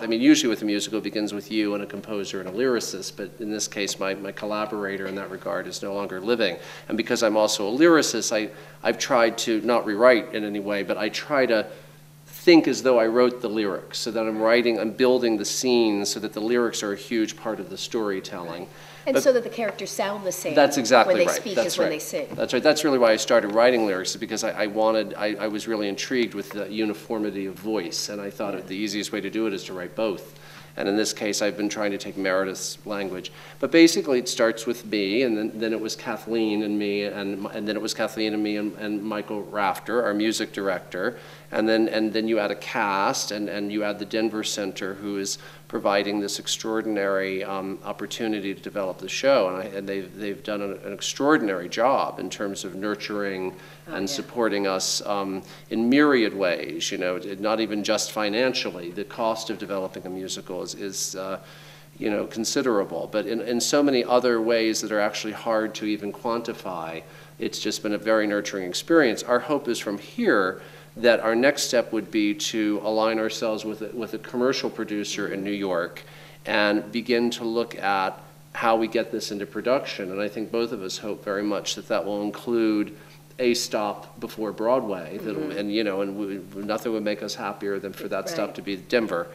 I mean, usually with a musical, it begins with you and a composer and a lyricist, but in this case, my collaborator in that regard is no longer living. And because I'm also a lyricist, I've tried to not rewrite in any way, but I try to think as though I wrote the lyrics, so that I'm building the scenes so that the lyrics are a huge part of the storytelling. And so that the characters sound the same. That's exactly when they right. speak That's as when right. they sing. That's right. That's really why I started writing lyrics, because I was really intrigued with the uniformity of voice, and I thought the easiest way to do it is to write both. And in this case, I've been trying to take Meredith's language. But basically, it starts with me, and then it was Kathleen and me, and then it was Kathleen and me and Michael Rafter, our music director. And then you add a cast, and you add the Denver Center, who is providing this extraordinary opportunity to develop the show. And they've done an extraordinary job in terms of nurturing and supporting us in myriad ways, you know, not even just financially. The cost of developing a musical is you know, considerable, but in so many other ways that are actually hard to even quantify. It's just been a very nurturing experience. Our hope is from here that our next step would be to align ourselves with a commercial producer in New York and begin to look at how we get this into production. And I think both of us hope very much that that will include a stop before Broadway, and you know, nothing would make us happier than for that stop to be Denver.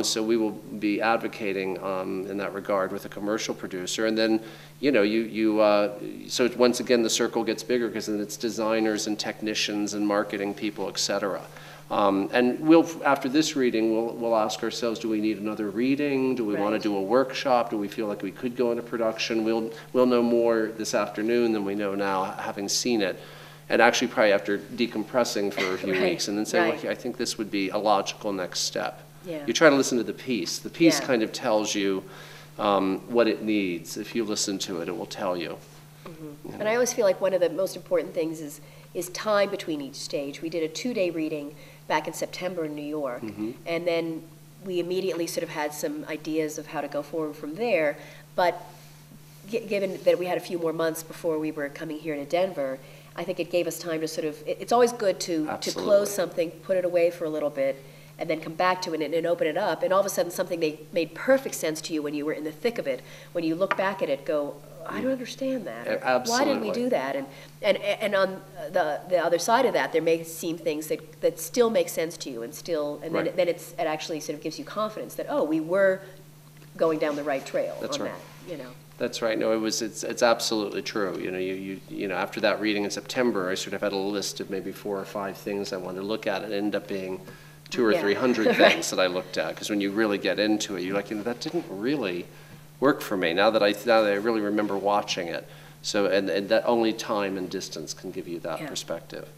So we will be advocating in that regard with a commercial producer, and then you know, so once again the circle gets bigger, because then it's designers and technicians and marketing people, etc. And after this reading, we'll ask ourselves: do we need another reading? Do we want to do a workshop? Do we feel like we could go into production? We'll know more this afternoon than we know now, having seen it. And actually probably after decompressing for a few weeks, and then say, well, I think this would be a logical next step. Yeah. You try to listen to the piece. The piece kind of tells you what it needs. If you listen to it, it will tell you. And I always feel like one of the most important things is time between each stage. We did a 2-day reading back in September in New York, and then we immediately sort of had some ideas of how to go forward from there. But given that we had a few more months before we were coming here to Denver, I think it gave us time to sort of, it's always good to close something, put it away for a little bit, and then come back to it and open it up, and all of a sudden something made perfect sense to you when you were in the thick of it. When you look back at it, go, I don't understand that. Absolutely. Why didn't we do that? And on the other side of that, there may seem things that still make sense to you, and then it actually sort of gives you confidence that, oh, we were going down the right trail on that, you know. That's right. No, it's absolutely true. You know, you know, after that reading in September, I sort of had a list of maybe 4 or 5 things I wanted to look at, and it ended up being 200 or 300 things that I looked at. Because when you really get into it, you're like, you know, that didn't really work for me. Now that I really remember watching it. So and that only time and distance can give you that perspective.